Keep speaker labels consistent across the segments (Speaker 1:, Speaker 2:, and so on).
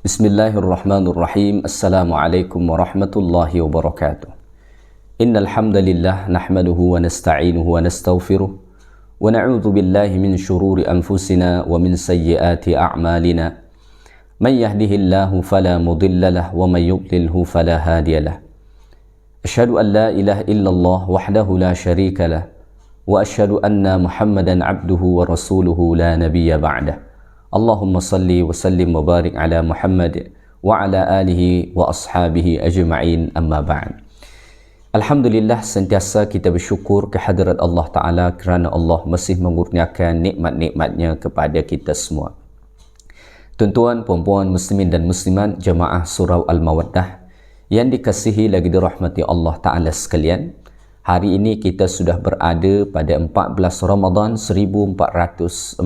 Speaker 1: Bismillahirrahmanirrahim. Assalamualaikum warahmatullahi wabarakatuh. Innal hamdalillah nahmaduhu wa nasta'inuhu wa nastaghfiruh wa na'udzu billahi min shururi anfusina wa min sayyiati a'malina. Man yahdihillahu fala mudilla lahu wa man yudlilhu fala hadiya lahu. Asyhadu an la ilaha illallah wahdahu la syarika lahu wa asyhadu anna Muhammadan 'abduhu wa rasuluhu la nabiyya ba'dah. Allahumma salli wa sallim wa barik ala Muhammad wa ala alihi wa ashabihi ajma'in, amma ba'd. Alhamdulillah, sentiasa kita bersyukur kehadirat Allah Ta'ala kerana Allah masih mengurniakan nikmat-nikmatnya kepada kita semua. Tuan-tuan, puan-puan, muslimin dan muslimat jemaah surau Al-Mawaddah yang dikasihi lagi dirahmati Allah Ta'ala sekalian, hari ini kita sudah berada pada 14 Ramadan 1443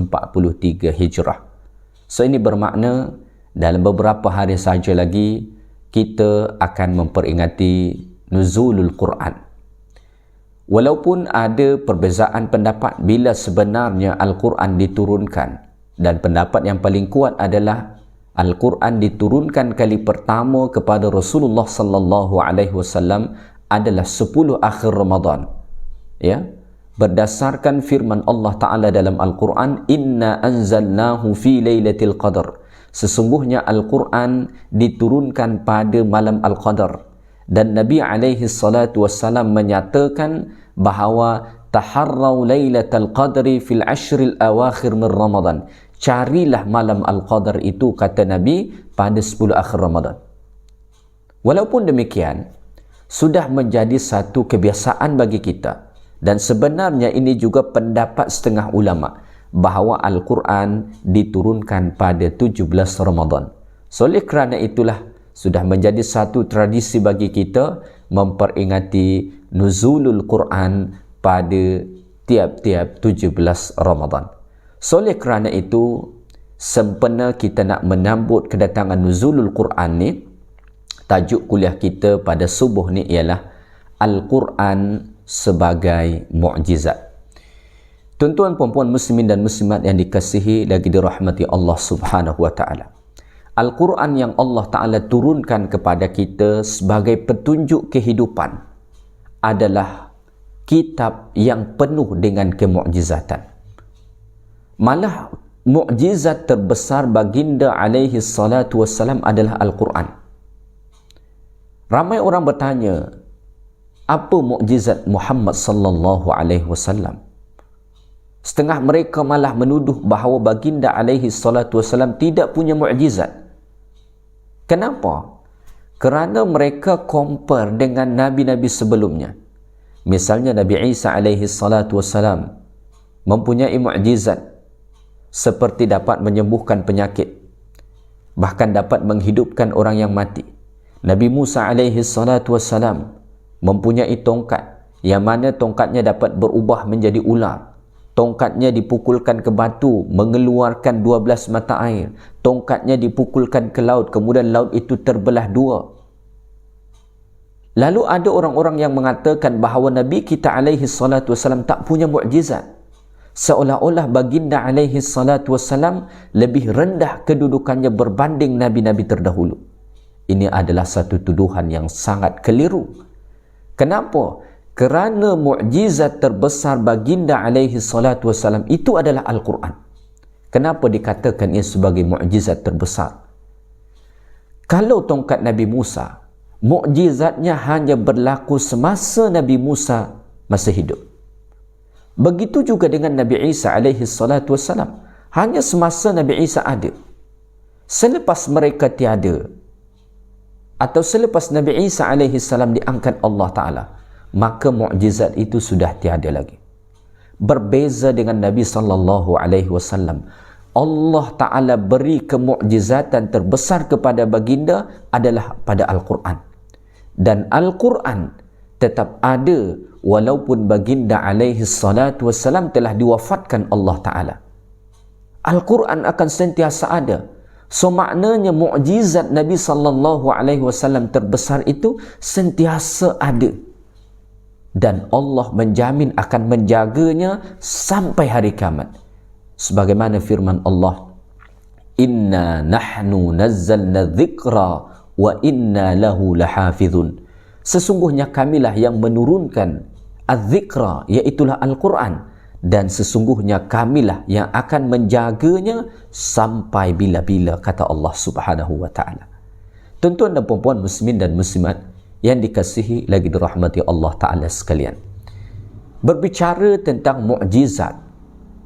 Speaker 1: Hijrah. So ini bermakna dalam beberapa hari sahaja lagi kita akan memperingati nuzulul Quran. Walaupun ada perbezaan pendapat bila sebenarnya Al-Quran diturunkan, dan pendapat yang paling kuat adalah Al-Quran diturunkan kali pertama kepada Rasulullah sallallahu alaihi wasallam adalah 10 akhir Ramadan. Ya, berdasarkan firman Allah Ta'ala dalam Al-Quran, Inna anzalnahu fi laylatil qadar. Sesungguhnya Al-Quran diturunkan pada malam Al-Qadar. Dan Nabi alaihi salatu wassalam menyatakan bahawa taharraw laylatal qadri fil ashril awakhir min Ramadan. Carilah malam Al-Qadar itu, kata Nabi, pada 10 akhir Ramadan. Walaupun demikian, sudah menjadi satu kebiasaan bagi kita, dan sebenarnya ini juga pendapat setengah ulama, bahawa Al-Quran diturunkan pada 17 Ramadan. So, oleh kerana itulah sudah menjadi satu tradisi bagi kita memperingati nuzulul Quran pada tiap-tiap 17 Ramadan. So, oleh kerana itu, sempena kita nak menyambut kedatangan nuzulul Quran ni, tajuk kuliah kita pada subuh ni ialah Al-Quran sebagai mukjizat. Tuan-tuan, puan-puan, muslimin dan muslimat yang dikasihi lagi dirahmati Allah Subhanahu wa taala. Al-Quran yang Allah Taala turunkan kepada kita sebagai petunjuk kehidupan adalah kitab yang penuh dengan kemukjizatan. Malah mukjizat terbesar baginda alaihi salatu wassalam adalah Al-Quran. Ramai orang bertanya, apa mukjizat Muhammad sallallahu alaihi wasallam? Setengah mereka malah menuduh bahawa baginda alaihi salatu wasallam tidak punya mukjizat. Kenapa? Kerana mereka compare dengan nabi-nabi sebelumnya. Misalnya Nabi Isa alaihi salatu wasallam mempunyai mukjizat seperti dapat menyembuhkan penyakit, bahkan dapat menghidupkan orang yang mati. Nabi Musa alaihi salatu wassalam mempunyai tongkat, yang mana tongkatnya dapat berubah menjadi ular. Tongkatnya dipukulkan ke batu, mengeluarkan 12 mata air. Tongkatnya dipukulkan ke laut, kemudian laut itu terbelah dua. Lalu ada orang-orang yang mengatakan bahawa Nabi kita alaihi salatu wassalam tak punya mukjizat. Seolah-olah baginda alaihi salatu wassalam lebih rendah kedudukannya berbanding nabi-nabi terdahulu. Ini adalah satu tuduhan yang sangat keliru. Kenapa? Kerana mukjizat terbesar baginda alaihi salatu wassalam itu adalah Al-Quran. Kenapa dikatakan ia sebagai mukjizat terbesar? Kalau tongkat Nabi Musa, mukjizatnya hanya berlaku semasa Nabi Musa masih hidup. Begitu juga dengan Nabi Isa alaihi salatu wassalam, hanya semasa Nabi Isa ada. Selepas mereka tiada, atau selepas Nabi Isa alaihi salam diangkat Allah Ta'ala, maka mukjizat itu sudah tiada lagi. Berbeza dengan Nabi sallallahu alaihi wasallam, Allah Ta'ala beri kemukjizatan terbesar kepada baginda adalah pada Al-Quran. Dan Al-Quran tetap ada walaupun baginda alaihi salatu wassalam telah diwafatkan Allah Ta'ala. Al-Quran akan sentiasa ada. So maknanya mukjizat Nabi sallallahu alaihi wasallam terbesar itu sentiasa ada. Dan Allah menjamin akan menjaganya sampai hari kiamat. Sebagaimana firman Allah, inna nahnu nazzalna dzikra wa inna lahu lahafizun. Sesungguhnya kamilah yang menurunkan az-zikra, iaitulah Al-Quran, dan sesungguhnya kamilah yang akan menjaganya sampai bila-bila, kata Allah Subhanahu wa taala. Tuan-tuan dan puan-puan muslimin dan muslimat yang dikasihi lagi dirahmati Allah taala sekalian. Berbicara tentang mukjizat,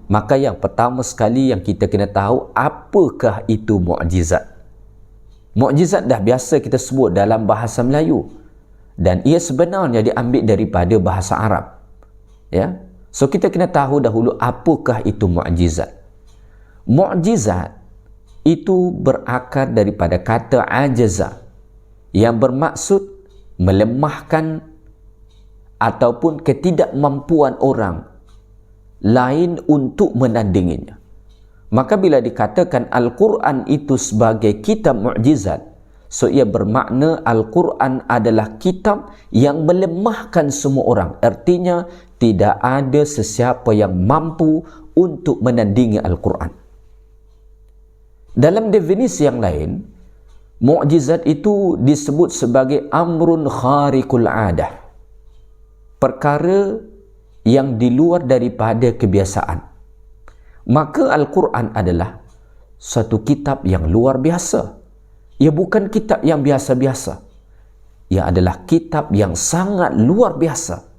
Speaker 1: maka yang pertama sekali yang kita kena tahu, apakah itu mukjizat? Mukjizat dah biasa kita sebut dalam bahasa Melayu, dan ia sebenarnya diambil daripada bahasa Arab. Ya. So kita kena tahu dahulu apakah itu mukjizat. Mukjizat itu berakar daripada kata ajaza, yang bermaksud melemahkan ataupun ketidakmampuan orang lain untuk menandinginya. Maka bila dikatakan Al-Quran itu sebagai kitab mukjizat, so ia bermakna Al-Quran adalah kitab yang melemahkan semua orang. Artinya tidak ada sesiapa yang mampu untuk menandingi Al-Quran. Dalam definisi yang lain, mukjizat itu disebut sebagai amrun khariqul adah, perkara yang di luar daripada kebiasaan. Maka Al-Quran adalah satu kitab yang luar biasa. Ia bukan kitab yang biasa-biasa. Ia adalah kitab yang sangat luar biasa.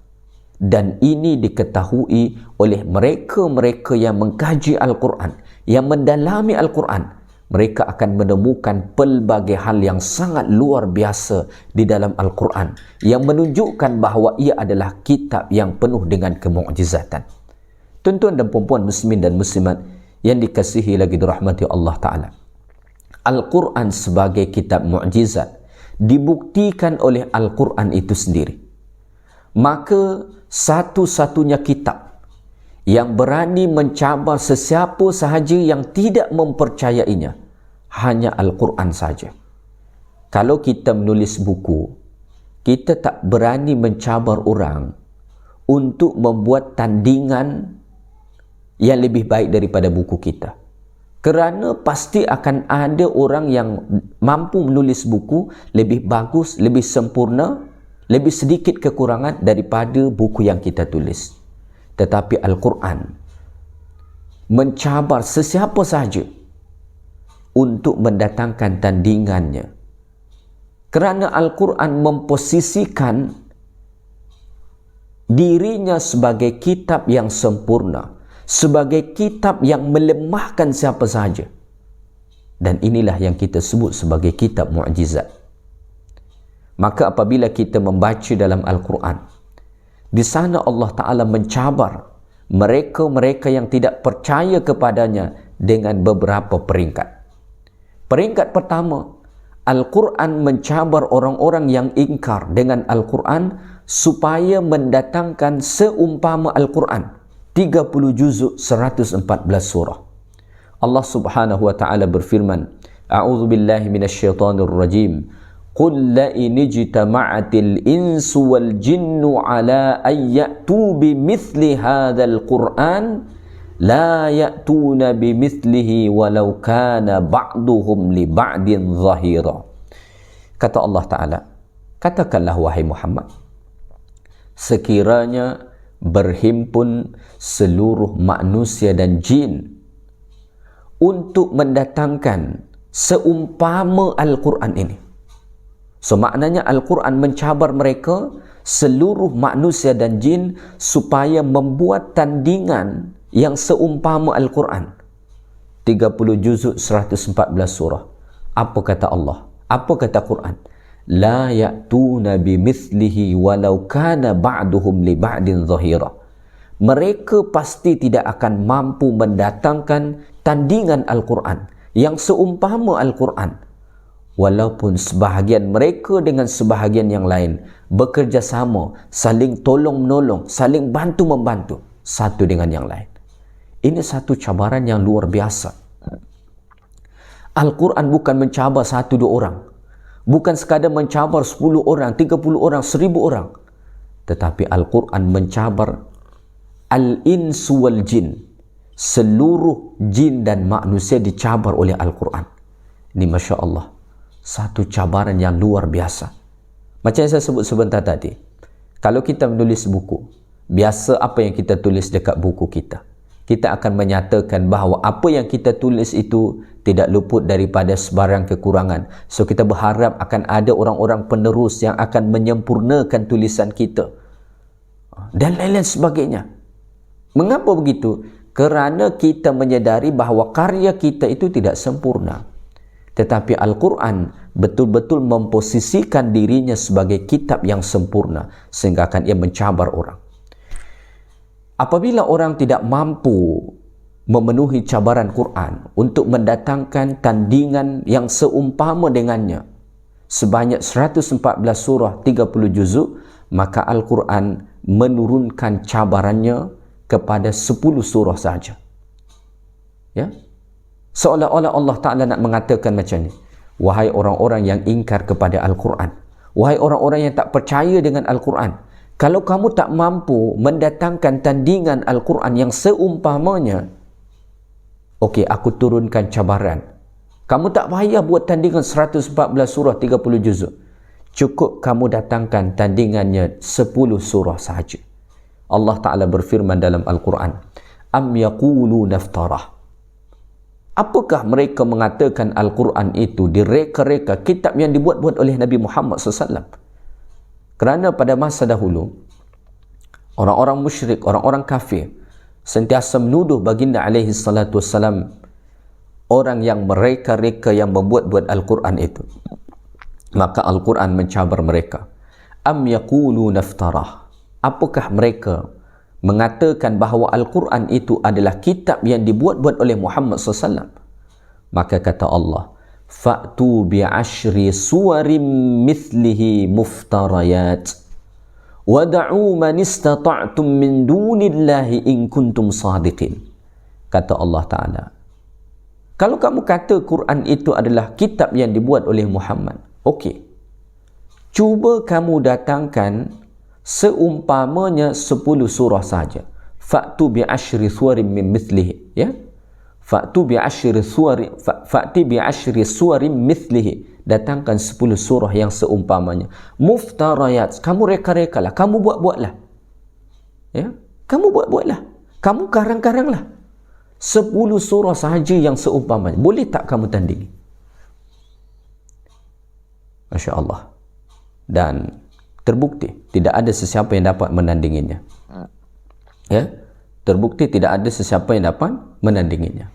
Speaker 1: Dan ini diketahui oleh mereka-mereka yang mengkaji Al-Quran, yang mendalami Al-Quran. Mereka akan menemukan pelbagai hal yang sangat luar biasa di dalam Al-Quran, yang menunjukkan bahawa ia adalah kitab yang penuh dengan kemukjizatan. Tuan-tuan dan puan-puan muslimin dan muslimat yang dikasihi lagi dirahmati Allah Ta'ala, Al-Quran sebagai kitab mukjizat dibuktikan oleh Al-Quran itu sendiri. Maka satu-satunya kitab yang berani mencabar sesiapa sahaja yang tidak mempercayainya hanya Al-Quran saja. Kalau kita menulis buku, kita tak berani mencabar orang untuk membuat tandingan yang lebih baik daripada buku kita. Kerana pasti akan ada orang yang mampu menulis buku lebih bagus, lebih sempurna, lebih sedikit kekurangan daripada buku yang kita tulis. Tetapi Al-Quran mencabar sesiapa sahaja untuk mendatangkan tandingannya. Kerana Al-Quran memposisikan dirinya sebagai kitab yang sempurna, sebagai kitab yang melemahkan siapa sahaja. Dan inilah yang kita sebut sebagai kitab mukjizat. Maka apabila kita membaca dalam Al-Quran, di sana Allah Ta'ala mencabar mereka-mereka yang tidak percaya kepadanya dengan beberapa peringkat. Peringkat pertama, Al-Quran mencabar orang-orang yang ingkar dengan Al-Quran supaya mendatangkan seumpama Al-Quran, 30 juzuk 114 surah. Allah Subhanahu wa taala berfirman, A'udzu billahi minasyaitonir rajim. Qul la in ijtama'atil insu wal jinnu ala ay ya'tu bimithli hadzal Qur'an la ya'tuna bimithlihi walau kana ba'duhum li ba'din zahira. Kata Allah Ta'ala, katakanlah wahai Muhammad, sekiranya berhimpun seluruh manusia dan jin untuk mendatangkan seumpama Al-Quran ini. So maknanya Al-Quran mencabar mereka, seluruh manusia dan jin, supaya membuat tandingan yang seumpama Al-Quran, 30 juzuk 114 surah. Apa kata Allah? Apa kata Quran? La ya'tuna bimithlihi walau kana ba'duhum li ba'din zahira. Mereka pasti tidak akan mampu mendatangkan tandingan Al-Quran yang seumpama Al-Quran, walaupun sebahagian mereka dengan sebahagian yang lain bekerjasama, saling tolong-menolong, saling bantu-membantu satu dengan yang lain. Ini satu cabaran yang luar biasa. Al-Quran bukan mencabar 1-2 orang, bukan sekadar mencabar 10 orang, 30 orang, 1000 orang, tetapi Al-Quran mencabar al-insu wal jin, seluruh jin dan manusia dicabar oleh Al-Quran. Ini Masya Allah, satu cabaran yang luar biasa. Macam yang saya sebut sebentar tadi, kalau kita menulis buku, biasa apa yang kita tulis dekat buku kita, kita akan menyatakan bahawa apa yang kita tulis itu tidak luput daripada sebarang kekurangan. So kita berharap akan ada orang-orang penerus yang akan menyempurnakan tulisan kita dan lain-lain sebagainya. Mengapa begitu? Kerana kita menyedari bahawa karya kita itu tidak sempurna. Tetapi Al-Quran betul-betul memposisikan dirinya sebagai kitab yang sempurna, sehingga akan ia mencabar orang. Apabila orang tidak mampu memenuhi cabaran Quran untuk mendatangkan tandingan yang seumpama dengannya sebanyak 114 surah 30 juzuk, maka Al-Quran menurunkan cabarannya kepada 10 surah saja. Ya? Seolah-olah Allah Ta'ala nak mengatakan macam ni, wahai orang-orang yang ingkar kepada Al-Quran, wahai orang-orang yang tak percaya dengan Al-Quran, kalau kamu tak mampu mendatangkan tandingan Al-Quran yang seumpamanya, okey, aku turunkan cabaran. Kamu tak payah buat tandingan 114 surah 30 juzuk. Cukup kamu datangkan tandingannya 10 surah sahaja. Allah Ta'ala berfirman dalam Al-Quran, Am yaqulu naftarah. Apakah mereka mengatakan Al-Quran itu direka-reka, kitab yang dibuat-buat oleh Nabi Muhammad SAW? Kerana pada masa dahulu, orang-orang musyrik, orang-orang kafir, sentiasa menuduh baginda alaihi salatu wassalam orang yang mereka-reka yang membuat-buat Al-Quran itu. Maka Al-Quran mencabar mereka. Am yaqulu naftarah. Apakah mereka mengatakan bahawa Al-Quran itu adalah kitab yang dibuat-buat oleh Muhammad SAW? Maka kata Allah, Fa'tu bi'ashri suwarim mithlihi muftarayat wada'u man istata'tum min dunillahi in kuntum sadiqin. Kata Allah Ta'ala, kalau kamu kata Quran itu adalah kitab yang dibuat oleh Muhammad, okey, cuba kamu datangkan seumpamanya 10 surah saja. Fa'tu bi'ashri suwarim min mithlihi, ya? Fa'ti bi'ashri suwarim mithlihi. Datangkan 10 surah yang seumpamanya. Muftarayat, kamu reka-rekalah, kamu buat-buatlah. Ya? Kamu buat-buatlah. Kamu karang-karanglah. 10 surah sahaja yang seumpamanya. Boleh tak kamu tandingi? Masya Allah. Dan terbukti tidak ada sesiapa yang dapat menandinginya. Ya, terbukti tidak ada sesiapa yang dapat menandinginya.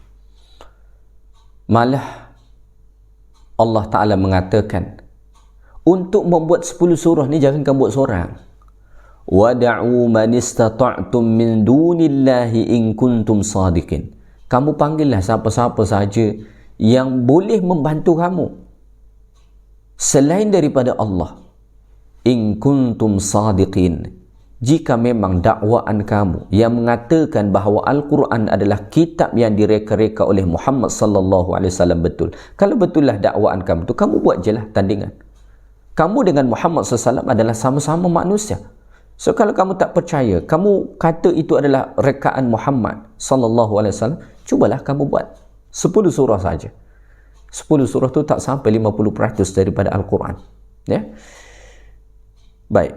Speaker 1: Malah Allah Ta'ala mengatakan, untuk membuat 10 surah ni jangan kamu buat seorang. Wada'u man istata'tum min dunillahi in kuntum sadiqin. Kamu panggillah siapa-siapa saja yang boleh membantu kamu selain daripada Allah. In kuntum sadiqin, jika memang dakwaan kamu yang mengatakan bahawa Al-Quran adalah kitab yang direka-reka oleh Muhammad sallallahu alaihi wasallam betul. Kalau betullah dakwaan kamu tu, kamu buat je lah tandingan. Kamu dengan Muhammad SAW adalah sama-sama manusia. So kalau kamu tak percaya, kamu kata itu adalah rekaan Muhammad sallallahu alaihi wasallam, cubalah kamu buat 10 surah saja. 10 surah tu tak sampai 50% daripada Al-Quran. Ya. Baik,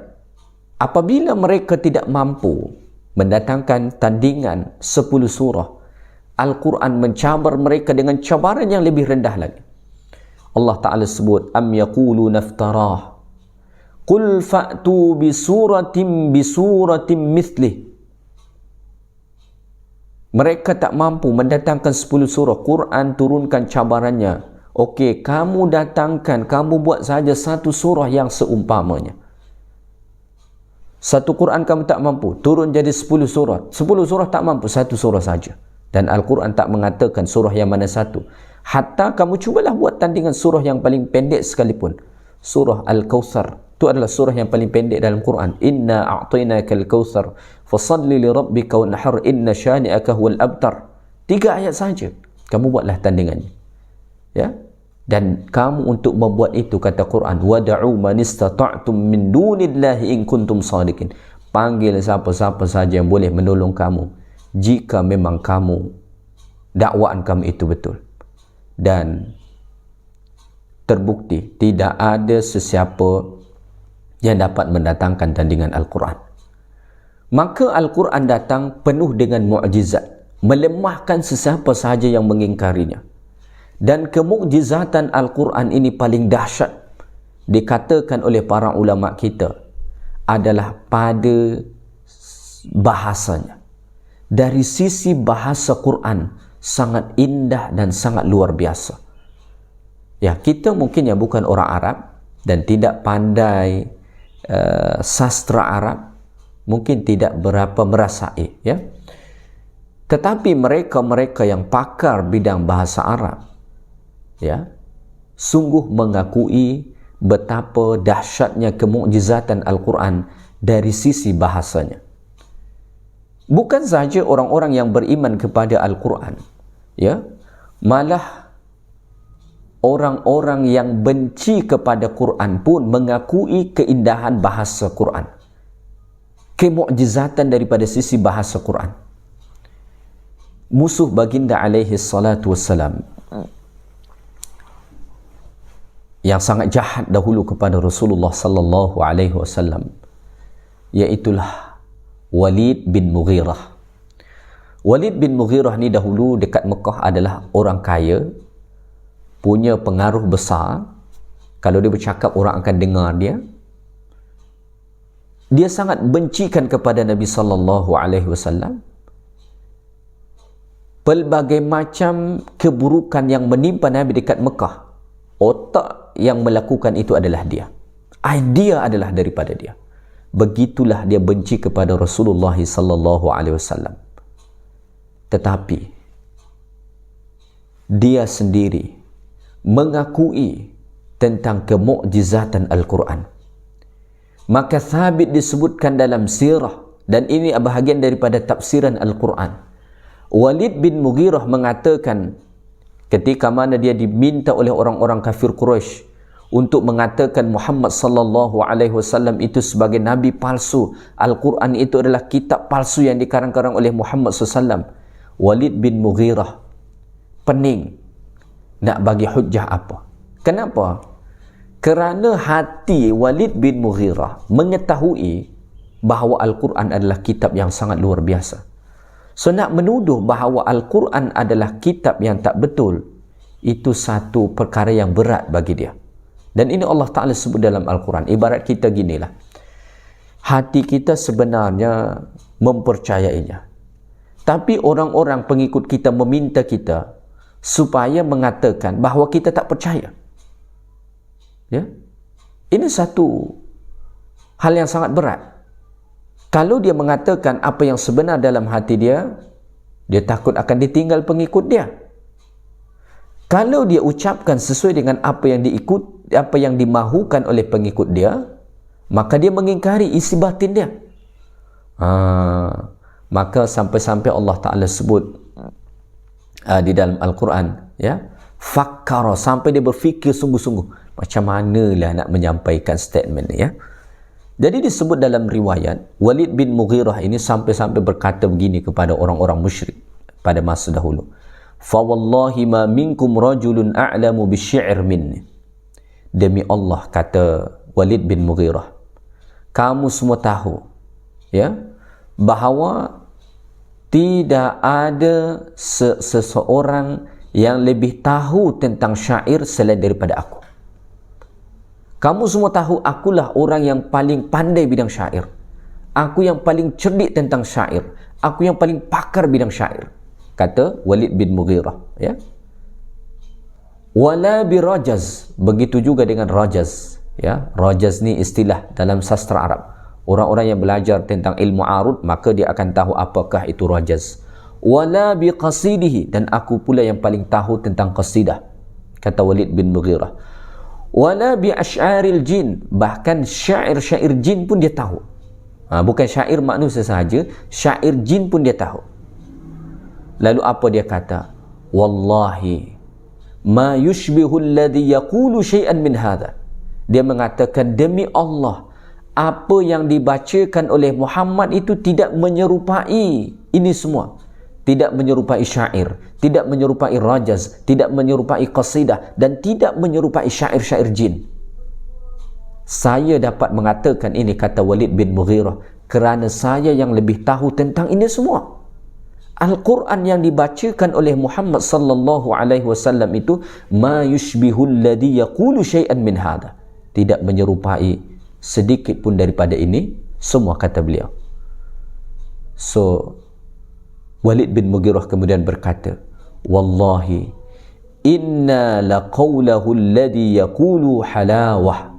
Speaker 1: apabila mereka tidak mampu mendatangkan tandingan 10 surah, Al-Quran mencabar mereka dengan cabaran yang lebih rendah lagi. Allah Ta'ala sebut, Am yaqulu naftarah, Qul fa'tu bisuratim mithlih. Mereka tak mampu mendatangkan 10 surah, Quran turunkan cabarannya. Okey, kamu datangkan, kamu buat saja satu surah yang seumpamanya. Satu Quran kamu tak mampu, turun jadi 10 surah. 10 surah tak mampu, satu surah saja. Dan Al-Quran tak mengatakan surah yang mana satu. Hatta kamu cubalah buat tandingan surah yang paling pendek sekalipun. Surah Al-Kawthar, itu adalah surah yang paling pendek dalam Quran. Inna a'tainaka al-Kawthar, fasalli li rabbika wanhar, inna syani'aka huwal abtar. 3 ayat saja. Kamu buatlah tandingannya. Ya? Dan kamu untuk membuat itu, kata Quran, wada'u man istata'tum min dunillahi in kuntum sadiqin. Panggil siapa-siapa saja yang boleh menolong kamu jika memang dakwaan kamu itu betul dan terbukti tidak ada sesiapa yang dapat mendatangkan tandingan Al-Quran. Maka Al-Quran datang penuh dengan mukjizat, melemahkan sesiapa sahaja yang mengingkarinya. Dan kemukjizatan Al-Quran ini paling dahsyat, dikatakan oleh para ulama kita, adalah pada bahasanya. Dari sisi bahasa Quran sangat indah dan sangat luar biasa. Ya, kita mungkin yang bukan orang Arab dan tidak pandai sastra Arab, mungkin tidak berapa merasai, ya. Tetapi mereka yang pakar bidang bahasa Arab, ya, sungguh mengakui betapa dahsyatnya kemukjizatan Al-Quran dari sisi bahasanya. Bukan sahaja orang-orang yang beriman kepada Al-Quran, ya, malah orang-orang yang benci kepada Quran pun mengakui keindahan bahasa Quran, kemukjizatan daripada sisi bahasa Quran. Musuh baginda alaihi salatu wassalam yang sangat jahat dahulu kepada Rasulullah sallallahu alaihi wasallam, iaitulah Walid bin Mughirah. Walid bin Mughirah ni dahulu dekat Mekah adalah orang kaya, punya pengaruh besar. Kalau dia bercakap orang akan dengar dia. Dia sangat bencikan kepada Nabi sallallahu alaihi wasallam. Pelbagai macam keburukan yang menimpa Nabi dekat Mekah, otak yang melakukan itu adalah dia. Idea adalah daripada dia. Begitulah dia benci kepada Rasulullah sallallahu alaihi wasallam. Tetapi dia sendiri mengakui tentang kemukjizatan Al-Quran. Maka sabit disebutkan dalam sirah, dan ini bahagian daripada tafsiran Al-Quran. Walid bin Mughirah mengatakan ketika mana dia diminta oleh orang-orang kafir Quraisy untuk mengatakan Muhammad sallallahu alaihi wasallam itu sebagai nabi palsu, Al-Quran itu adalah kitab palsu yang dikarang-karang oleh Muhammad SAW. Walid bin Mughirah pening nak bagi hujjah apa. Kenapa? Kerana hati Walid bin Mughirah mengetahui bahawa Al-Quran adalah kitab yang sangat luar biasa. So nak menuduh bahawa Al-Quran adalah kitab yang tak betul, itu satu perkara yang berat bagi dia. Dan ini Allah Ta'ala sebut dalam Al-Quran. Ibarat kita ginilah, hati kita sebenarnya mempercayainya, tapi orang-orang pengikut kita meminta kita supaya mengatakan bahawa kita tak percaya. Ya? Ini satu hal yang sangat berat. Kalau dia mengatakan apa yang sebenar dalam hati dia, dia takut akan ditinggal pengikut dia. Kalau dia ucapkan sesuai dengan apa yang dimahukan oleh pengikut dia, maka dia mengingkari isi batin dia. Maka sampai-sampai Allah Ta'ala sebut di dalam Al-Quran, ya, fakkara, sampai dia berfikir sungguh-sungguh macam manalah nak menyampaikan statement ni, ya. Jadi disebut dalam riwayat, Walid bin Mughirah ini sampai-sampai berkata begini kepada orang-orang musyrik pada masa dahulu, fa wallahi ma minkum rajulun a'lamu bisyi'r minni. Demi Allah, kata Walid bin Mughirah, kamu semua tahu, ya, bahawa tidak ada seseorang yang lebih tahu tentang syair selain daripada aku. Kamu semua tahu akulah orang yang paling pandai bidang syair. Aku yang paling cerdik tentang syair. Aku yang paling pakar bidang syair, kata Walid bin Mughirah, ya. Wala bi rajaz, begitu juga dengan rajaz, ya. Rajaz ni istilah dalam sastra Arab. Orang-orang yang belajar tentang ilmu arud, maka dia akan tahu apakah itu rajaz. Wala bi qasidihi, dan aku pula yang paling tahu tentang qasidah, kata Walid bin Mughirah. Wala bi asy'aril jin, bahkan syair-syair jin pun dia tahu. Bukan syair manusia sahaja, syair jin pun dia tahu. Lalu apa dia kata? Wallahi ma yushbihu alladhi yaqulu syai'an min hadha. Dia mengatakan, demi Allah, apa yang dibacakan oleh Muhammad itu tidak menyerupai ini semua. tidak menyerupai syair, tidak menyerupai rajaz, tidak menyerupai qasidah, dan tidak menyerupai syair-syair jin. Saya dapat mengatakan ini, kata Walid bin Mughirah, kerana saya yang lebih tahu tentang ini semua. Al-Quran yang dibacakan oleh Muhammad sallallahu alaihi wasallam itu ma yushbihul ladhi yaqulu syai'an min hadha, tidak menyerupai sedikit pun daripada ini semua, kata beliau. So Walid bin Mughirah kemudian berkata, wallahi inna laqawlahu alladhi yaqulu halawah.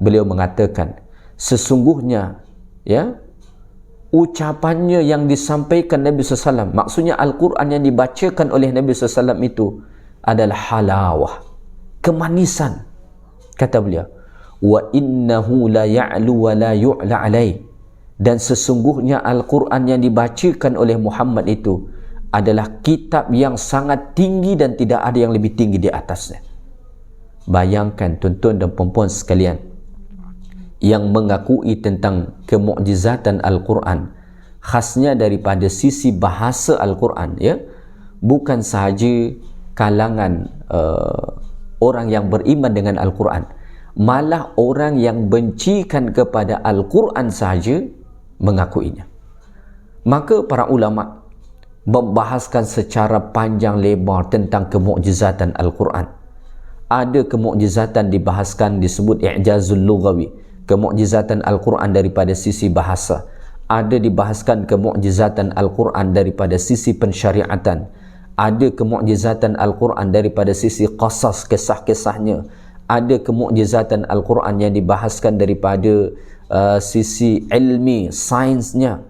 Speaker 1: Beliau mengatakan, sesungguhnya ya, ucapannya yang disampaikan Nabi SAW, maksudnya Al-Quran yang dibacakan oleh Nabi SAW itu adalah halawah, kemanisan, kata beliau. Wa innahu la ya'lu wa la yu'la alaih, dan sesungguhnya Al-Quran yang dibacakan oleh Muhammad itu adalah kitab yang sangat tinggi dan tidak ada yang lebih tinggi di atasnya. Bayangkan tuan-tuan dan puan-puan sekalian, yang mengakui tentang kemukjizatan Al-Quran, khasnya daripada sisi bahasa Al-Quran, ya, bukan sahaja kalangan orang yang beriman dengan Al-Quran, malah orang yang bencikan kepada Al-Quran sahaja mengakuinya. Maka para ulama membahaskan secara panjang lebar tentang kemukjizatan Al-Quran. Ada kemukjizatan dibahaskan, disebut i'jazul lughawi, kemukjizatan Al-Quran daripada sisi bahasa. Ada dibahaskan kemukjizatan Al-Quran daripada sisi pensyariatan. Ada kemukjizatan Al-Quran daripada sisi qasas, kisah-kisahnya. Ada kemukjizatan Al-Quran yang dibahaskan daripada sisi ilmi, sainsnya,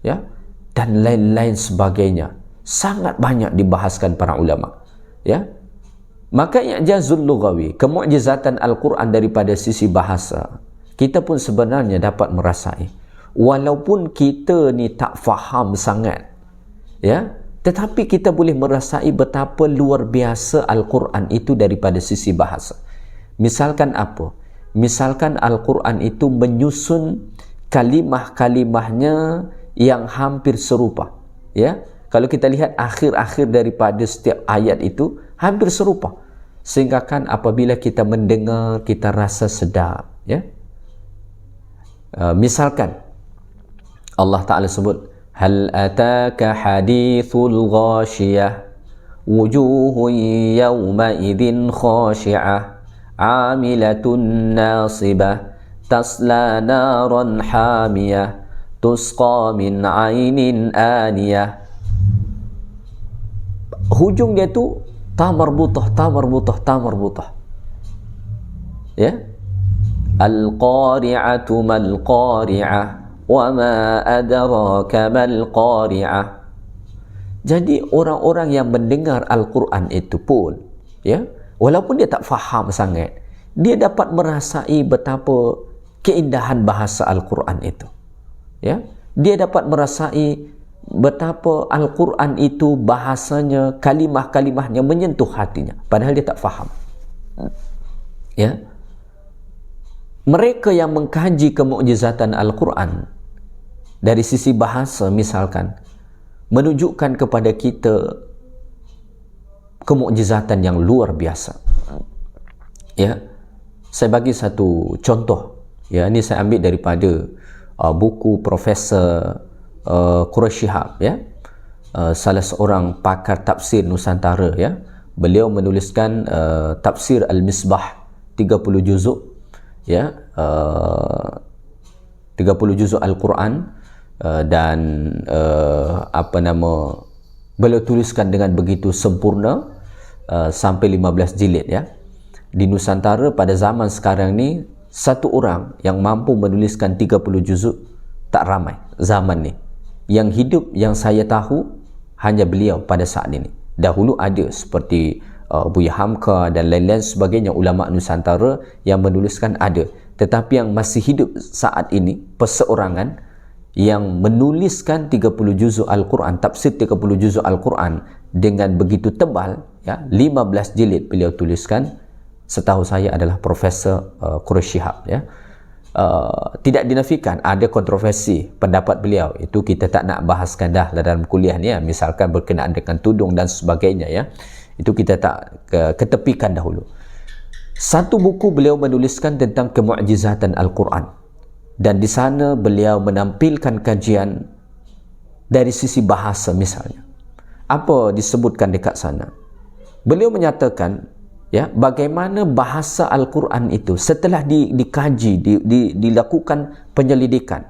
Speaker 1: ya, dan lain-lain sebagainya. Sangat banyak dibahaskan para ulama, ya. Maka i'jazul lughawi, kemukjizatan Al-Quran daripada sisi bahasa, kita pun sebenarnya dapat merasai, walaupun kita ni tak faham sangat, ya, tetapi kita boleh merasai betapa luar biasa Al-Quran itu daripada sisi bahasa. Misalkan apa? Misalkan Al-Quran itu menyusun kalimah-kalimahnya yang hampir serupa, ya. Kalau kita lihat akhir-akhir daripada setiap ayat itu hampir serupa, sehingga kan apabila kita mendengar kita rasa sedap, ya. Misalkan Allah Ta'ala sebut, hal ataka hadithul ghashiyah wujuhun yawma idhin khashi'ah amilatun nasibah tasla naran hamiyah tusqa min ainin aniyah. Hujung dia tu ta marbutah, ya. Al-qari'atu mal-qari'ah wa ma adraka mal-qari'ah. Jadi orang-orang yang mendengar Al-Quran itu pun, ya, walaupun dia tak faham sangat, dia dapat merasai betapa keindahan bahasa Al-Quran itu, ya. Dia dapat merasai betapa Al-Quran itu bahasanya, kalimah-kalimahnya menyentuh hatinya, padahal dia tak faham, ya. Mereka yang mengkaji kemukjizatan Al-Quran dari sisi bahasa misalkan, menunjukkan kepada kita kemukjizatan yang luar biasa, ya. Saya bagi satu contoh, ya, ini saya ambil daripada buku Profesor Quraisy Shihab, ya, salah seorang pakar tafsir Nusantara, ya. Beliau menuliskan tafsir Al-Misbah 30 juzuk, ya, 30 juzuk Al-Quran, dan beliau tuliskan dengan begitu sempurna, sampai 15 jilid, ya. Di Nusantara pada zaman sekarang ni, satu orang yang mampu menuliskan 30 juzuk tak ramai zaman ni. Yang hidup yang saya tahu hanya beliau pada saat ini. Dahulu ada seperti Buya Hamka dan lain-lain sebagainya, ulama Nusantara yang menuliskan ada, tetapi yang masih hidup saat ini perseorangan yang menuliskan 30 juzuk Al-Quran, tafsir 30 juzuk Al-Quran dengan begitu tebal, ya, 15 jilid beliau tuliskan, setahu saya adalah Profesor Quraisy Shihab, ya. tidak dinafikan ada kontroversi pendapat beliau, itu kita tak nak bahaskan dah dalam kuliah ni ya. Misalkan berkenaan dengan tudung dan sebagainya ya, itu kita tak ketepikan dahulu. Satu buku beliau menuliskan tentang kemu'jizatan Al-Quran, dan di sana beliau menampilkan kajian dari sisi bahasa. Misalnya apa disebutkan dekat sana, beliau menyatakan ya, bagaimana bahasa Al-Quran itu setelah dikaji, dilakukan penyelidikan,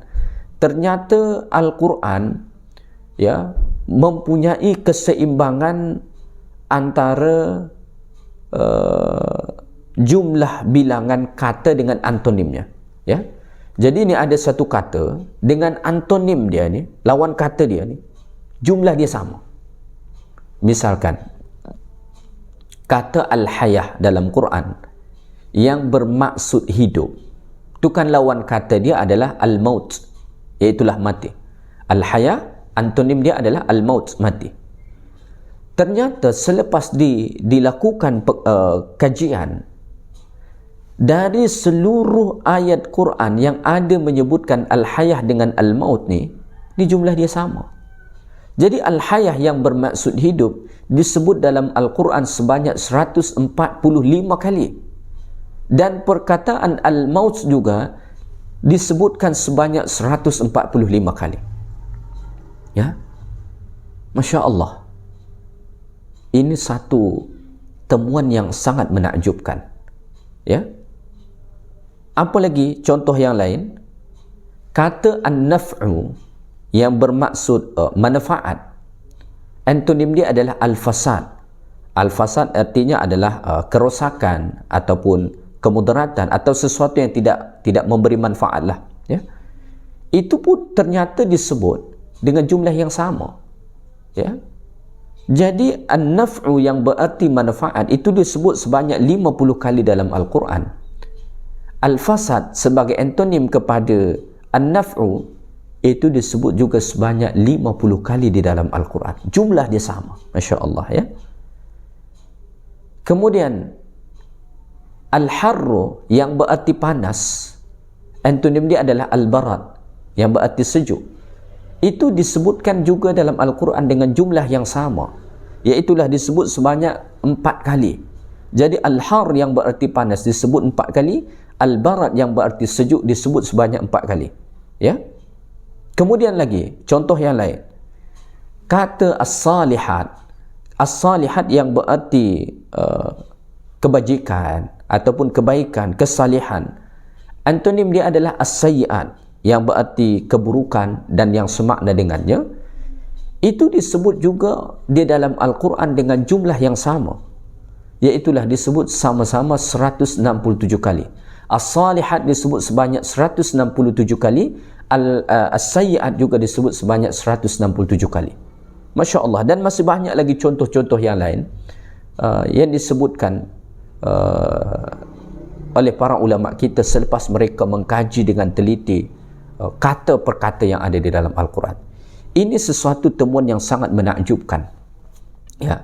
Speaker 1: ternyata Al-Quran ya mempunyai keseimbangan antara jumlah bilangan kata dengan antonimnya ya. Jadi ni ada satu kata dengan antonim dia ni, lawan kata dia ni, jumlah dia sama. Misalkan kata al-hayah dalam Quran yang bermaksud hidup, itu kan lawan kata dia adalah al-maut, iaitulah mati. Al-hayah antonim dia adalah al-maut, mati. Ternyata selepas dilakukan kajian, dari seluruh ayat Quran yang ada menyebutkan al-hayah dengan al-maut ni jumlah dia sama. Jadi al-hayah yang bermaksud hidup disebut dalam Al-Quran sebanyak 145 kali, dan perkataan al-maut juga disebutkan sebanyak 145 kali ya. Masya Allah, ini satu temuan yang sangat menakjubkan ya. Apa lagi contoh yang lain? Kata an-naf'u yang bermaksud manfaat, antonim dia adalah al-fasad. Al-fasad artinya adalah kerosakan ataupun kemudaratan atau sesuatu yang tidak memberi manfaat lah ya. Itu pun ternyata disebut dengan jumlah yang sama ya. Jadi an-naf'u yang berarti manfaat itu disebut sebanyak 50 kali dalam Al-Quran. Al-fasad sebagai antonim kepada an-naf'u itu disebut juga sebanyak 50 kali di dalam Al-Quran. Jumlah dia sama. Masya Allah ya. Kemudian al-harru yang berarti panas, antonim dia adalah al-barad yang berarti sejuk. Itu disebutkan juga dalam Al-Quran dengan jumlah yang sama, iaitulah disebut sebanyak 4 kali. Jadi al-har yang berarti panas disebut 4 kali, al-barad yang berarti sejuk disebut sebanyak 4 kali ya. Kemudian lagi contoh yang lain, kata as-salihat. As-salihat yang berarti kebajikan ataupun kebaikan, kesalihan, antonim dia adalah as-sayyi'at yang berarti keburukan dan yang semakna dengannya. Itu disebut juga di dalam Al-Quran dengan jumlah yang sama, iaitulah disebut sama-sama 167 kali. As-salihat disebut sebanyak 167 kali, as-sayyi'at juga disebut sebanyak 167 kali. Masya Allah. Dan masih banyak lagi contoh-contoh yang lain yang disebutkan oleh para ulama kita selepas mereka mengkaji dengan teliti kata per kata yang ada di dalam Al-Quran. Ini sesuatu temuan yang sangat menakjubkan ya.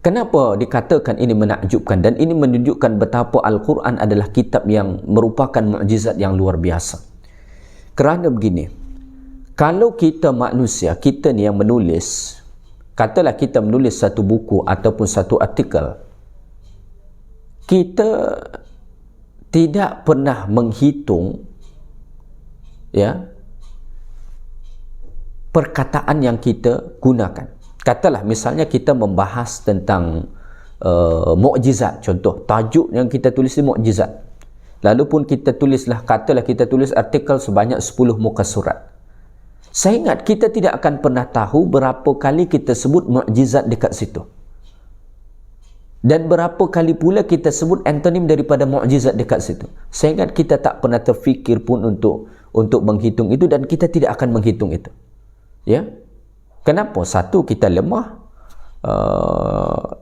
Speaker 1: Kenapa dikatakan ini menakjubkan? Dan ini menunjukkan betapa Al-Quran adalah kitab yang merupakan mukjizat yang luar biasa. Kerana begini, kalau kita manusia, kita ni yang menulis, katalah kita menulis satu buku ataupun satu artikel, kita tidak pernah menghitung ya perkataan yang kita gunakan. Katalah misalnya kita membahas tentang mukjizat, contoh tajuk yang kita tulis ni mukjizat, lalu pun kita tulislah, katalah kita tulis artikel sebanyak 10 muka surat. Saya ingat kita tidak akan pernah tahu berapa kali kita sebut mukjizat dekat situ, dan berapa kali pula kita sebut antonim daripada mukjizat dekat situ. Saya ingat kita tak pernah terfikir pun untuk menghitung itu, dan kita tidak akan menghitung itu ya. Kenapa? Satu, kita lemah,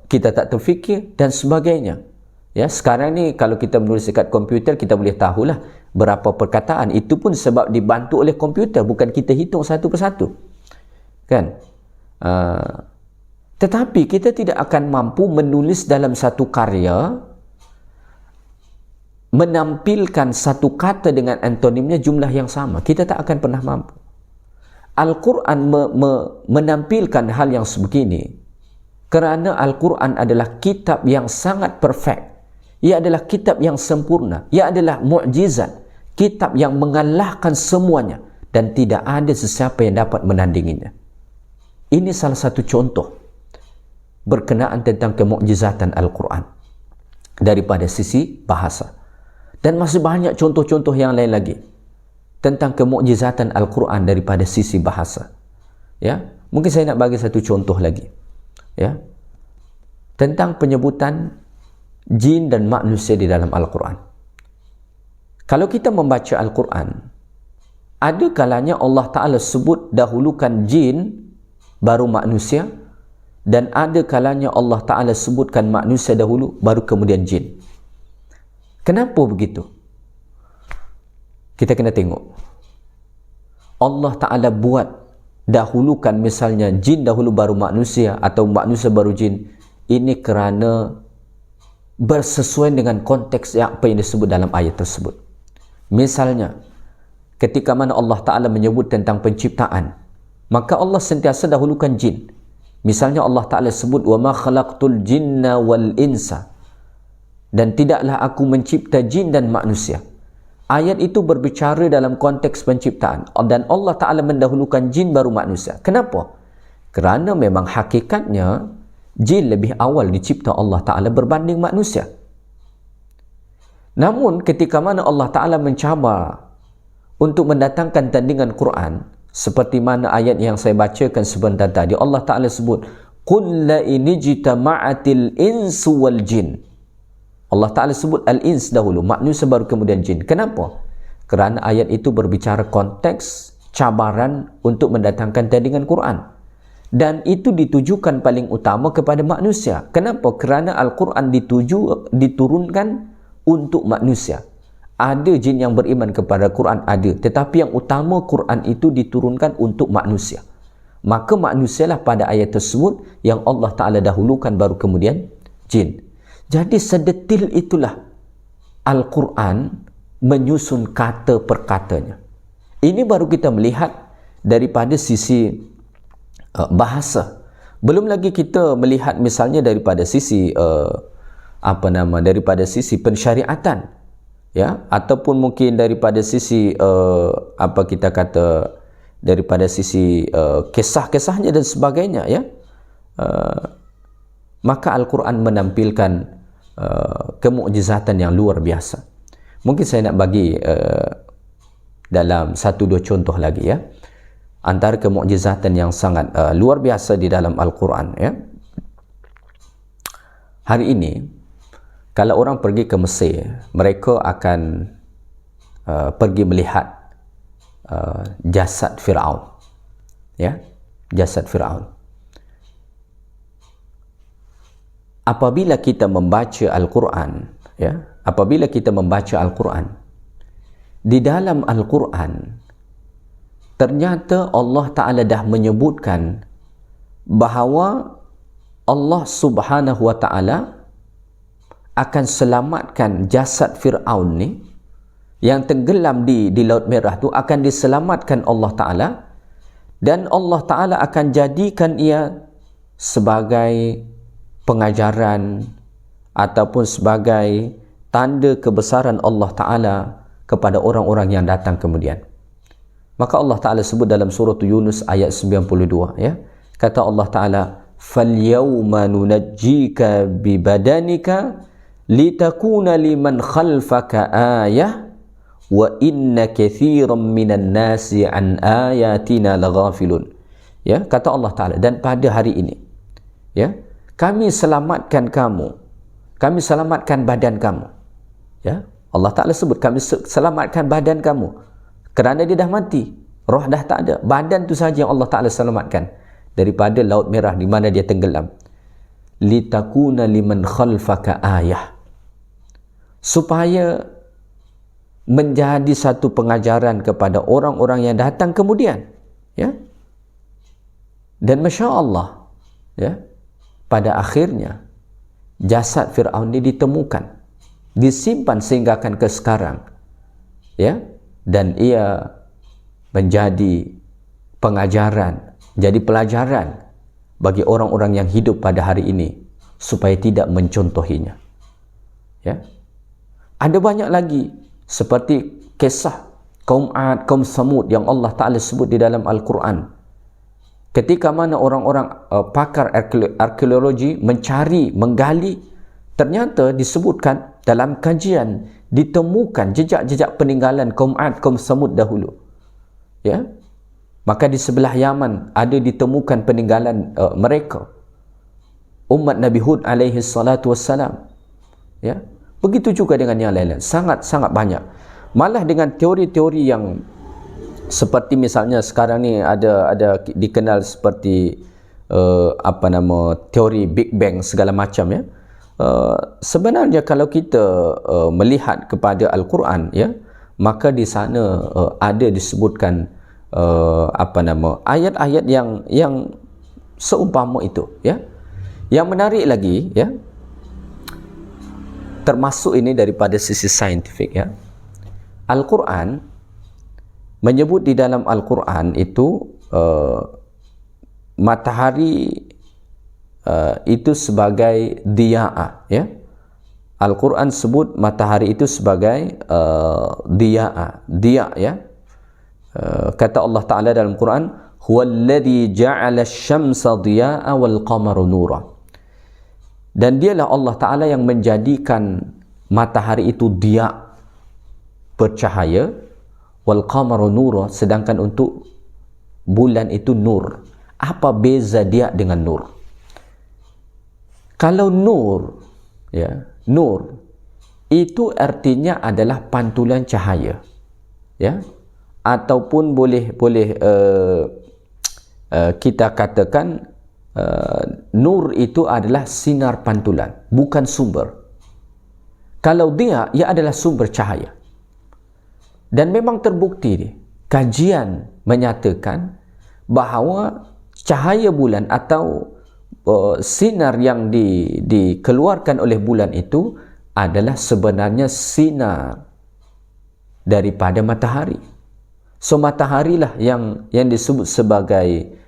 Speaker 1: kita tak terfikir dan sebagainya ya. Sekarang ni kalau kita menulis dekat komputer, kita boleh tahulah berapa perkataan. Itu pun sebab dibantu oleh komputer, bukan kita hitung satu persatu kan. Tetapi kita tidak akan mampu menulis dalam satu karya menampilkan satu kata dengan antonimnya jumlah yang sama, kita tak akan pernah mampu. Al-Quran menampilkan hal yang sebegini kerana Al-Quran adalah kitab yang sangat perfect. Ia adalah kitab yang sempurna. Ia adalah mukjizat, kitab yang mengalahkan semuanya dan tidak ada sesiapa yang dapat menandinginya. Ini salah satu contoh berkenaan tentang kemukjizatan Al-Quran daripada sisi bahasa. Dan masih banyak contoh-contoh yang lain lagi tentang kemukjizatan Al-Quran daripada sisi bahasa. Ya, mungkin saya nak bagi satu contoh lagi. Ya, tentang penyebutan jin dan manusia di dalam Al-Quran. Kalau kita membaca Al-Quran, ada kalanya Allah Ta'ala sebut dahulukan jin baru manusia, dan ada kalanya Allah Ta'ala sebutkan manusia dahulu baru kemudian jin. Kenapa begitu? Kita kena tengok. Allah Ta'ala buat dahulukan misalnya jin dahulu baru manusia atau manusia baru jin. Ini kerana bersesuaian dengan konteks apa yang disebut dalam ayat tersebut. Misalnya, ketika mana Allah Ta'ala menyebut tentang penciptaan, maka Allah sentiasa dahulukan jin. Misalnya Allah Ta'ala sebut, وَمَا خَلَقْتُ الْجِنَّ وَالْإِنسَ, dan tidaklah aku mencipta jin dan manusia. Ayat itu berbicara dalam konteks penciptaan dan Allah Ta'ala mendahulukan jin baru manusia. Kenapa? Kerana memang hakikatnya jin lebih awal dicipta Allah Ta'ala berbanding manusia. Namun ketika mana Allah Ta'ala mencabar untuk mendatangkan tandingan Quran, seperti mana ayat yang saya bacakan sebentar tadi, Allah Ta'ala sebut, قُلْ لَإِنِ اجْتَمَعَتِ الْإِنسُ وَالْجِنُ. Allah Ta'ala sebut al-ins dahulu, manusia baru kemudian jin. Kenapa? Kerana ayat itu berbicara konteks cabaran untuk mendatangkan tandingan Quran. Dan itu ditujukan paling utama kepada manusia. Kenapa? Kerana Al-Quran diturunkan untuk manusia. Ada jin yang beriman kepada Quran, ada. Tetapi yang utama Quran itu diturunkan untuk manusia. Maka manusialah pada ayat tersebut yang Allah Ta'ala dahulukan baru kemudian jin. Jadi sedetil itulah Al-Quran menyusun kata per katanya. Ini baru kita melihat daripada sisi bahasa. Belum lagi kita melihat misalnya daripada sisi daripada sisi pensyariatan, ya, ataupun mungkin daripada sisi daripada sisi kisah-kisahnya dan sebagainya, ya. Maka Al-Quran menampilkan kemukjizatan yang luar biasa. Mungkin saya nak bagi dalam satu dua contoh lagi, ya, antara kemukjizatan yang sangat luar biasa di dalam Al-Quran, ya. Hari ini kalau orang pergi ke Mesir, mereka akan pergi melihat jasad Firaun, ya, jasad Firaun. Apabila kita membaca Al-Quran, ya, apabila kita membaca Al-Quran, di dalam Al-Quran ternyata Allah Ta'ala dah menyebutkan bahawa Allah Subhanahu Wa Ta'ala akan selamatkan jasad Fir'aun ni yang tenggelam di Laut Merah tu, akan diselamatkan Allah Ta'ala, dan Allah Ta'ala akan jadikan ia sebagai pengajaran ataupun sebagai tanda kebesaran Allah Ta'ala kepada orang-orang yang datang kemudian. Maka Allah Ta'ala sebut dalam surah Yunus ayat 92, ya, kata Allah Ta'ala, فَالْيَوْمَ نُنَجِّيكَ بِبَدَنِكَ لِتَكُونَ لِمَنْ خَلْفَكَ آيَةً وَإِنَّ كَثِيرًا مِنَ النَّاسِ عَنْ آيَاتِنَا لَغَافِلُونَ. Ya, kata Allah Ta'ala, dan pada hari ini, ya, kami selamatkan kamu, kami selamatkan badan kamu, ya. Allah Ta'ala sebut kami selamatkan badan kamu kerana dia dah mati, roh dah tak ada, badan tu saja yang Allah Ta'ala selamatkan daripada Laut Merah di mana dia tenggelam. Litakuna liman khalfaka ayah, supaya menjadi satu pengajaran kepada orang-orang yang datang kemudian, ya. Dan Masya Allah, ya, pada akhirnya jasad Fir'aun ini ditemukan, disimpan sehinggakan ke sekarang, ya, dan ia menjadi pengajaran, jadi pelajaran bagi orang-orang yang hidup pada hari ini supaya tidak mencontohinya. Ya. Ada banyak lagi seperti kisah kaum Ad, kaum Samud yang Allah Ta'ala sebut di dalam Al-Quran. Ketika mana orang-orang pakar arkeologi mencari, menggali, ternyata disebutkan dalam kajian ditemukan jejak-jejak peninggalan kaum Ad, kaum Samud dahulu. Ya. Maka di sebelah Yaman ada ditemukan peninggalan mereka, umat Nabi Hud alaihi salatu wassalam. Ya. Begitu juga dengan yang lain-lain, sangat-sangat banyak. Malah dengan teori-teori yang seperti misalnya sekarang ni ada dikenal seperti teori Big Bang segala macam, ya. Sebenarnya kalau kita melihat kepada Al-Quran, ya, maka di sana ada disebutkan ayat-ayat yang seumpama itu, ya. Yang menarik lagi, ya, termasuk ini daripada sisi saintifik, ya. Al-Quran menyebut di dalam Al-Quran itu matahari itu sebagai diya'a, ya. Al-Quran sebut matahari itu sebagai diya'a, diya', ya. Kata Allah Ta'ala dalam Quran, huwallazi ja'ala asy-syamsa diya'a wal qamara nura. Dan dialah Allah Ta'ala yang menjadikan matahari itu diya', bercahaya, wal qamaru nura, sedangkan untuk bulan itu nur. Apa beza dia dengan nur? Kalau nur, ya, nur itu artinya adalah pantulan cahaya, ya, ataupun boleh kita katakan nur itu adalah sinar pantulan, bukan sumber. Kalau dia, ia adalah sumber cahaya. Dan memang terbukti, kajian menyatakan bahawa cahaya bulan atau sinar yang dikeluarkan oleh bulan itu adalah sebenarnya sinar daripada matahari. So mataharilah yang disebut sebagai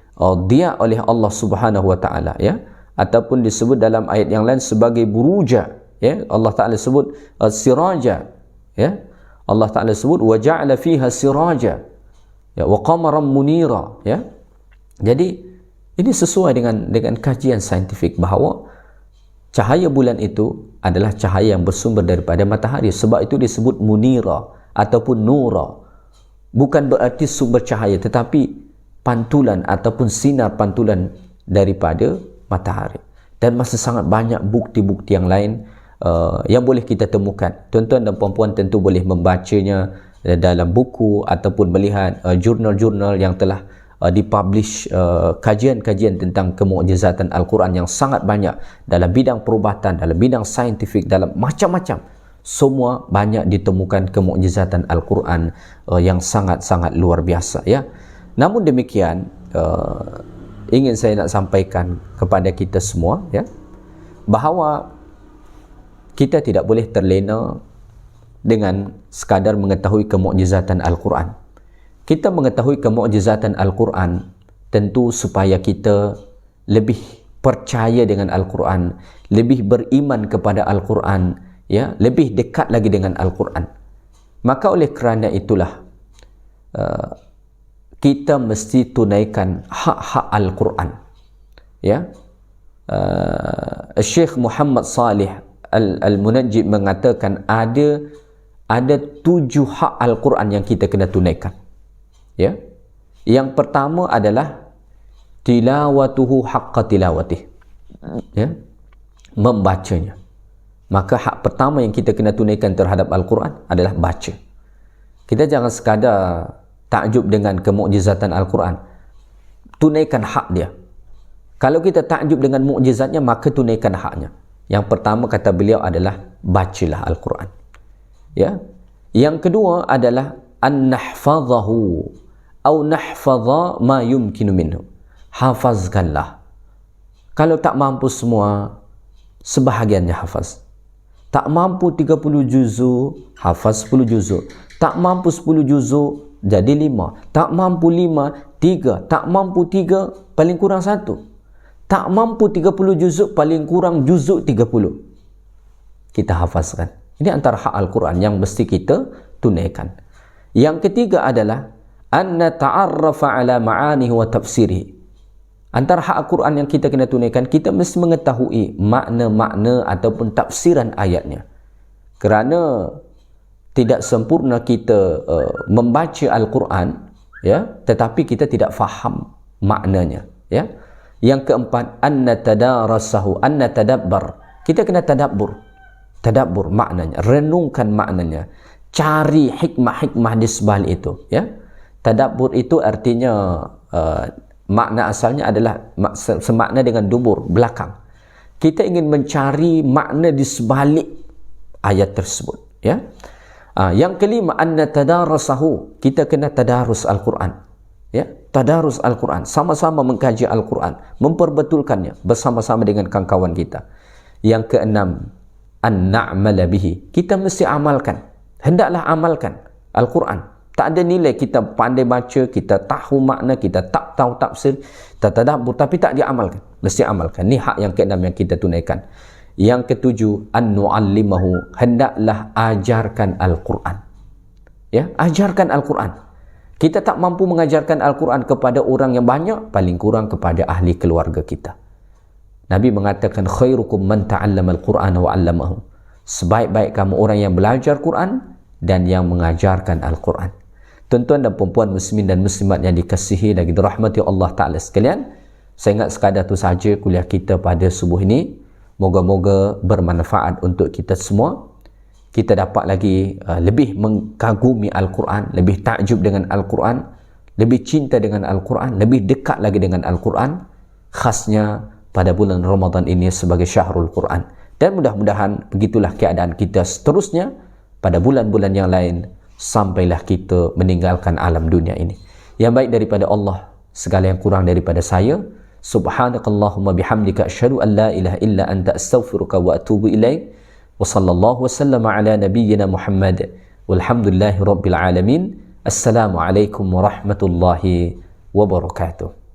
Speaker 1: dia oleh Allah Subhanahu wa taala, ya, ataupun disebut dalam ayat yang lain sebagai buruja, ya. Allah Taala sebut siraja, ya. Allah Ta'ala sebut wa ja'ala fiha siraja, ya, wa qamaran munira, ya. Jadi ini sesuai dengan kajian saintifik bahawa cahaya bulan itu adalah cahaya yang bersumber daripada matahari. Sebab itu disebut munira ataupun nura. Bukan berarti sumber cahaya, tetapi pantulan ataupun sinar pantulan daripada matahari. Dan masih sangat banyak bukti-bukti yang lain yang boleh kita temukan. Tuan-tuan dan puan-puan tentu boleh membacanya dalam buku ataupun melihat jurnal-jurnal yang telah dipublish kajian-kajian tentang kemukjizatan Al-Quran yang sangat banyak dalam bidang perubatan, dalam bidang saintifik, dalam macam-macam. Semua banyak ditemukan kemukjizatan Al-Quran yang sangat-sangat luar biasa, ya. Namun demikian, ingin saya nak sampaikan kepada kita semua, ya, bahawa kita tidak boleh terlena dengan sekadar mengetahui kemukjizatan Al-Quran. Kita mengetahui kemukjizatan Al-Quran tentu supaya kita lebih percaya dengan Al-Quran, lebih beriman kepada Al-Quran, ya, lebih dekat lagi dengan Al-Quran. Maka oleh kerana itulah kita mesti tunaikan hak-hak Al-Quran, ya. Syekh Muhammad Salih Al-Munajjid mengatakan ada 7 hak Al-Quran yang kita kena tunaikan, ya. Yang pertama adalah tilawatuhu haqqa tilawatih, ya, membacanya. Maka hak pertama yang kita kena tunaikan terhadap Al-Quran adalah baca. Kita jangan sekadar takjub dengan kemukjizatan Al-Quran, tunaikan hak dia. Kalau kita takjub dengan mukjizatnya, maka tunaikan haknya. Yang pertama kata beliau adalah bacalah Al-Quran, ya. Yang kedua adalah an nahfazahu atau nahfaza ma yumkinu minhu, hafazkanlah. Kalau tak mampu semua, sebahagiannya hafaz. Tak mampu 30 juzuk, hafaz 10 juzuk. Tak mampu 10 juzuk, jadi 5. Tak mampu 5, 3. Tak mampu 3, paling kurang 1. Tak mampu 30 juzuk, paling kurang juzuk 30. Kita hafazkan. Ini antara hak Al-Quran yang mesti kita tunaikan. Yang ketiga adalah an nata'arrafa ala ma'anihi wa tafsirihi. Antara hak Al-Quran yang kita kena tunaikan, kita mesti mengetahui makna-makna ataupun tafsiran ayatnya. Kerana tidak sempurna kita membaca Al-Quran, ya, tetapi kita tidak faham maknanya, ya. Yang keempat, an natadarasahu, an natadabbar. Kita kena tadabbur. Tadabbur maknanya, renungkan maknanya, cari hikmah-hikmah di sebalik itu, ya. Tadabbur itu artinya makna asalnya adalah semakna dengan dubur, belakang. Kita ingin mencari makna di sebalik ayat tersebut, ya. Yang kelima, anna tadarasahu, kita kena tadarus Al-Quran, ya. Tadarus Al-Quran, sama-sama mengkaji Al-Quran, memperbetulkannya bersama-sama dengan kawan-kawan kita. Yang keenam, an na'mala bihi, kita mesti amalkan, hendaklah amalkan Al-Quran. Tak ada nilai kita pandai baca, kita tahu makna, kita tak tahu tafsir, kita tadabbur, tapi tak diamalkan. Mesti amalkan. Ini hak yang keenam yang kita tunaikan. Yang ketujuh, an nu'allimahu, hendaklah ajarkan Al-Quran. Ya, ajarkan Al-Quran. Kita tak mampu mengajarkan Al-Quran kepada orang yang banyak, paling kurang kepada ahli keluarga kita. Nabi mengatakan, khairukum man ta'allama Al-Quran wa 'allamahu. Sebaik-baik kamu orang yang belajar Quran dan yang mengajarkan Al-Quran. Tuan-tuan dan puan-puan muslimin dan muslimat yang dikasihi lagi dirahmati Allah Ta'ala sekalian, saya ingat sekadar tu sahaja kuliah kita pada subuh ini. Moga-moga bermanfaat untuk kita semua. Kita dapat lagi lebih mengagumi Al-Quran, lebih takjub dengan Al-Quran, lebih cinta dengan Al-Quran, lebih dekat lagi dengan Al-Quran, khasnya pada bulan Ramadan ini sebagai syahrul Quran. Dan mudah-mudahan begitulah keadaan kita seterusnya pada bulan-bulan yang lain, sampailah kita meninggalkan alam dunia ini. Yang baik daripada Allah, segala yang kurang daripada saya. Subhanakallahumma bihamdika asyhadu an la ilaha illa anta astaghfiruka wa atubu ilaik. Wa sallallahu wasallama ala nabiyyina Muhammad walhamdulillahi rabbil alamin. Assalamualaikum warahmatullahi wabarakatuh.